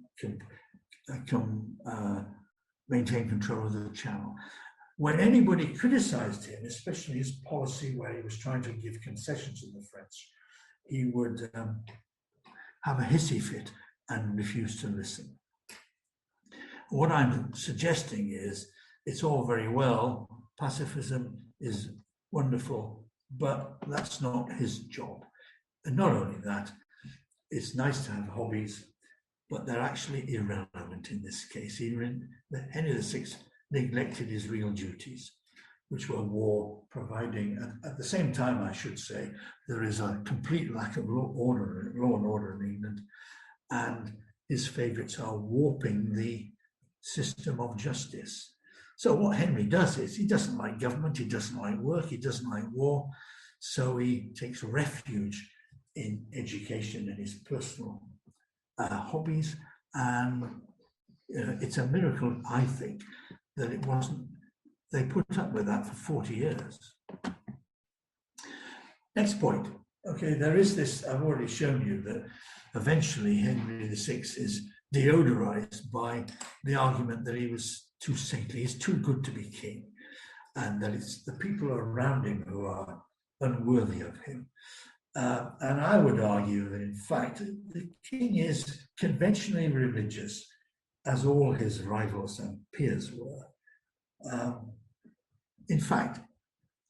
maintain control of the channel. When anybody criticized him, especially his policy where he was trying to give concessions to the French, he would have a hissy fit and refuse to listen. What I'm suggesting is it's all very well, pacifism is wonderful, but that's not his job. And not only that, it's nice to have hobbies, but they're actually irrelevant in this case. Henry VI neglected his real duties, which were war, providing, at the same time, I should say, there is a complete lack of law and order in England, and his favourites are warping the system of justice. So what Henry does is he doesn't like government, he doesn't like work, he doesn't like war, so he takes refuge in education and his personal hobbies, and it's a miracle, I think, that it wasn't, they put up with that for 40 years. Next point. Okay, there is this, I've already shown you that eventually Henry VI is deodorized by the argument that he was too saintly, he's too good to be king, and that it's the people around him who are unworthy of him. And I would argue that, in fact, the king is conventionally religious, as all his rivals and peers were. In fact,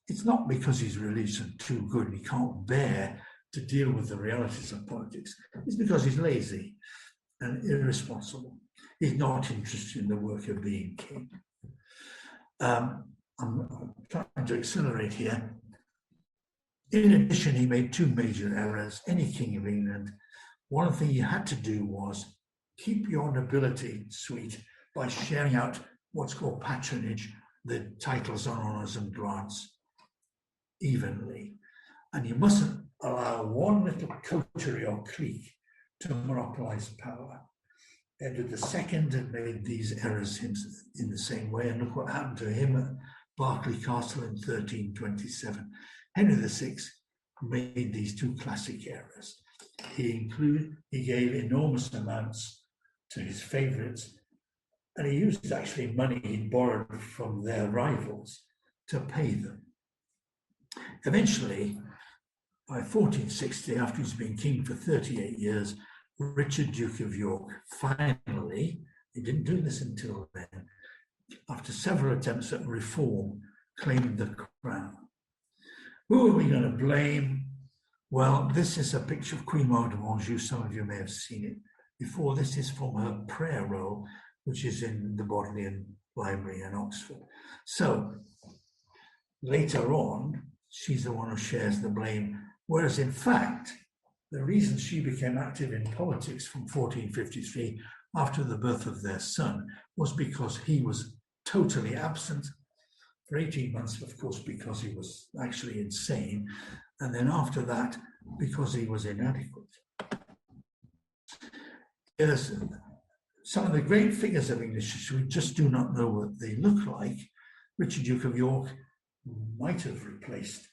it's not because he's religious and too good and he can't bear to deal with the realities of politics. It's because he's lazy and irresponsible. He's not interested in the work of being king. I'm trying to accelerate here. In addition, he made two major errors. Any king of England, one thing you had to do was keep your nobility sweet by sharing out what's called patronage, the titles and honours and grants, evenly. And you mustn't allow one little coterie or clique to monopolise power. Edward II had made these errors in the same way, and look what happened to him at Berkeley Castle in 1327. Henry VI made these two classic errors. He gave enormous amounts to his favourites, and he used actually money he'd borrowed from their rivals to pay them. Eventually, by 1460, after he's been king for 38 years, Richard, Duke of York, finally, he didn't do this until then, after several attempts at reform, claimed the crown. Who are we going to blame? Well, this is a picture of Queen Maud of Anjou. Some of you may have seen it before. This is from her prayer roll, which is in the Bodleian Library in Oxford. So later on, she's the one who shares the blame, whereas in fact, the reason she became active in politics from 1453 after the birth of their son was because he was totally absent for 18 months, of course, because he was actually insane, and then after that, because he was inadequate. There's some of the great figures of English history, we just do not know what they look like. Richard, Duke of York, might have replaced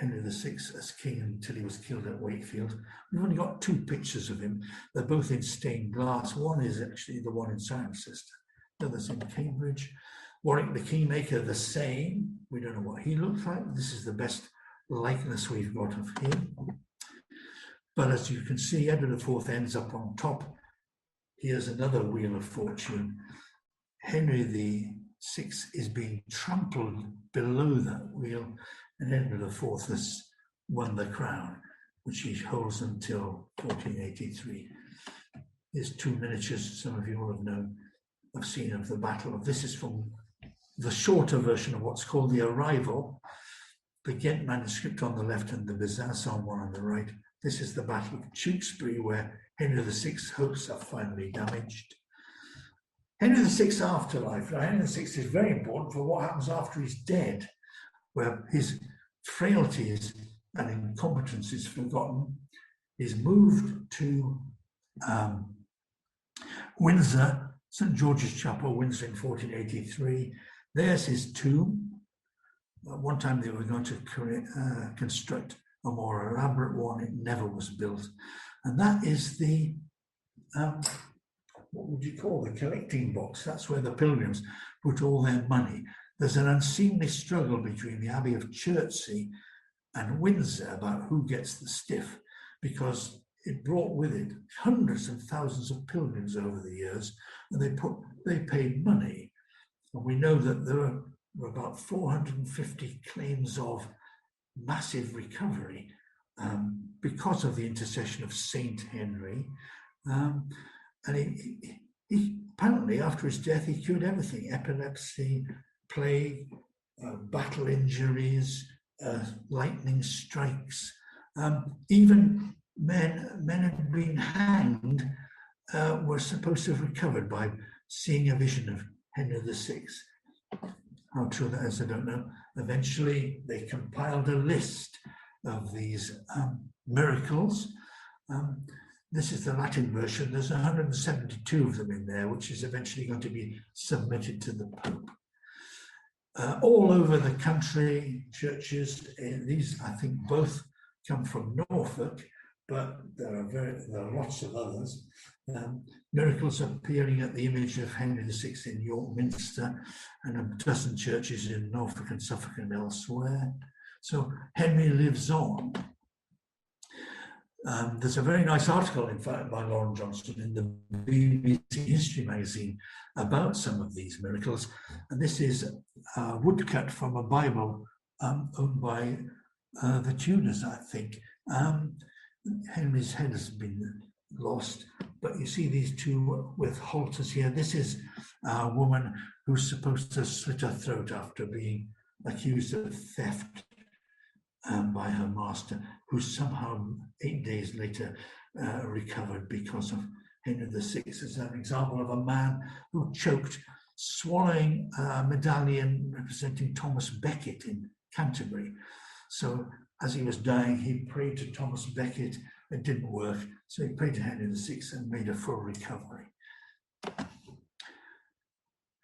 Henry VI as king until he was killed at Wakefield. We've only got 2 pictures of him. They're both in stained glass. One is actually the one in Cirencester, the other's in Cambridge. Warwick the Kingmaker, the same. We don't know what he looked like. This is the best likeness we've got of him. But as you can see, Edward IV ends up on top. Here's another wheel of fortune. Henry VI is being trampled below that wheel, and Edward IV has won the crown, which he holds until 1483. Here's 2 miniatures some of you will have seen of the battle. This is from the shorter version of what's called the Arrival, the Ghent manuscript on the left and the Besançon one on the right. This is the Battle of Tewkesbury, where Henry VI's hopes are finally damaged. Henry VI's afterlife. Now, Henry VI is very important for what happens after he's dead, where his frailties and incompetence is forgotten. He's moved to Windsor, St. George's Chapel, Windsor in 1483. There's his tomb. At one time they were going to construct a more elaborate one. It never was built. And that is the, what would you call the collecting box? That's where the pilgrims put all their money. There's an unseemly struggle between the Abbey of Chertsey and Windsor about who gets the stiff, because it brought with it hundreds and thousands of pilgrims over the years, and they paid money. And we know that there were about 450 claims of massive recovery because of the intercession of Saint Henry. And he apparently, after his death, he cured everything: epilepsy, plague, battle injuries, lightning strikes. Even men had been hanged were supposed to have recovered by seeing a vision of Henry VI. How true that is, I don't know. Eventually, they compiled a list of these miracles. This is the Latin version. There's 172 of them in there, which is eventually going to be submitted to the Pope. All over the country, churches, these I think both come from Norfolk, but there are lots of others. Miracles appearing at the image of Henry VI in York Minster, and a dozen churches in Norfolk and Suffolk and elsewhere. So Henry lives on. There's a very nice article, in fact, by Lauren Johnston in the BBC History magazine about some of these miracles. And this is a woodcut from a Bible owned by the Tudors, I think. Henry's head has been lost, but you see these 2 with halters here. This is a woman who's supposed to slit her throat after being accused of theft by her master, who somehow 8 days later recovered because of Henry VI. As an example of a man who choked swallowing a medallion representing Thomas Becket in Canterbury. So as he was dying, he prayed to Thomas Becket. It didn't work, so he prayed to Henry VI and made a full recovery.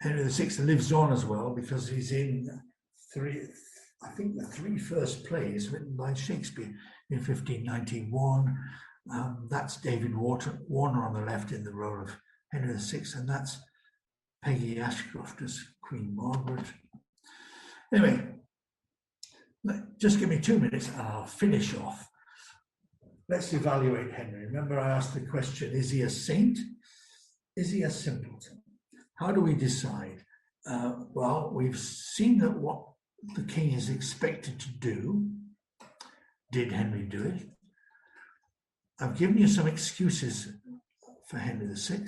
Henry VI lives on as well because he's in the 3 first plays written by Shakespeare in 1591. That's David Warner on the left in the role of Henry VI, and that's Peggy Ashcroft as Queen Margaret. Anyway, just give me 2 minutes and I'll finish off. Let's evaluate Henry. Remember, I asked the question, is he a saint? Is he a simpleton? How do we decide? Well, we've seen that what the king is expected to do. Did Henry do it? I've given you some excuses for Henry VI.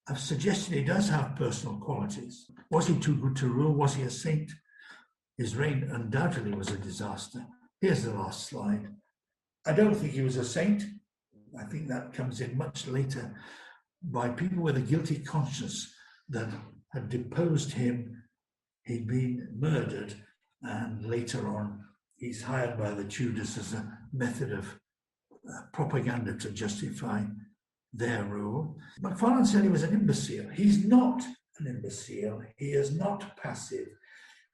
I've suggested he does have personal qualities. Was he too good to rule? Was he a saint? His reign undoubtedly was a disaster. Here's the last slide. I don't think he was a saint. I think that comes in much later by people with a guilty conscience that had deposed him. He'd been murdered, and later on he's hired by the Tudors as a method of propaganda to justify their rule. Macfarlane said he was an imbecile. He's not an imbecile. He is not passive.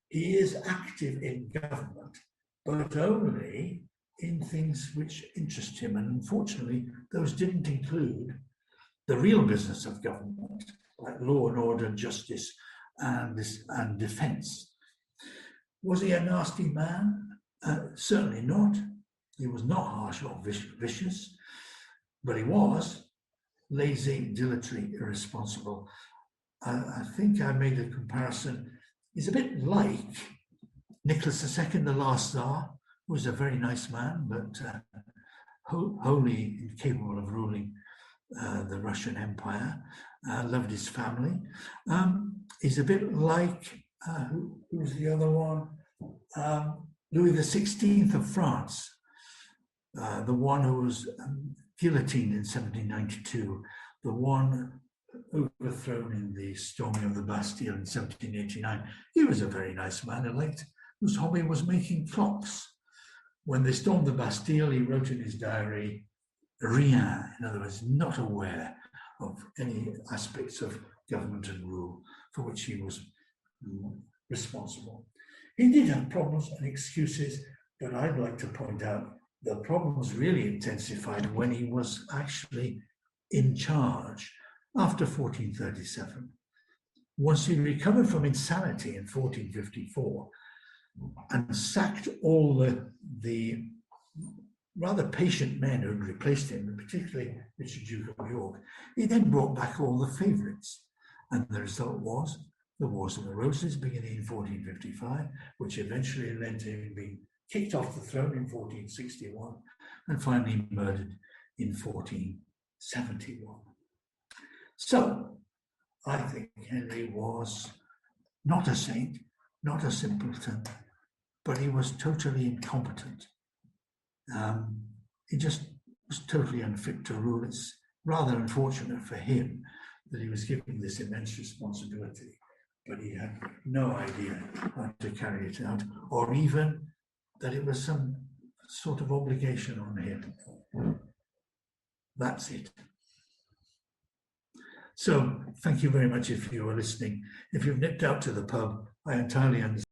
He is active in government, but only in things which interest him. And unfortunately, those didn't include the real business of government, like law and order, justice, and defense. Was he a nasty man? Certainly not. He was not harsh or vicious, but he was lazy, dilatory, irresponsible. I think I made a comparison. He's a bit like Nicholas II, the last Tsar, who was a very nice man, but wholly incapable of ruling the Russian Empire. Loved his family. He's a bit like, who's the other one? Louis XVI of France, the one who was guillotined in 1792, the one overthrown in the storming of the Bastille in 1789. He was a very nice man, whose hobby was making clocks. When they stormed the Bastille, he wrote in his diary, rien, in other words, not aware of any aspects of government and rule for which he was responsible. He did have problems and excuses, but I'd like to point out the problems really intensified when he was actually in charge after 1437. Once he recovered from insanity in 1454 and sacked all the rather patient men who had replaced him, particularly Richard, Duke of York, he then brought back all the favourites. And the result was the Wars of the Roses beginning in 1455, which eventually led to him being kicked off the throne in 1461 and finally murdered in 1471. So I think Henry was not a saint, not a simpleton, but he was totally incompetent. He just was totally unfit to rule. It's rather unfortunate for him that he was given this immense responsibility, but he had no idea how to carry it out, or even that it was some sort of obligation on him. That's it. So thank you very much if you were listening. If you've nipped out to the pub, I entirely understand.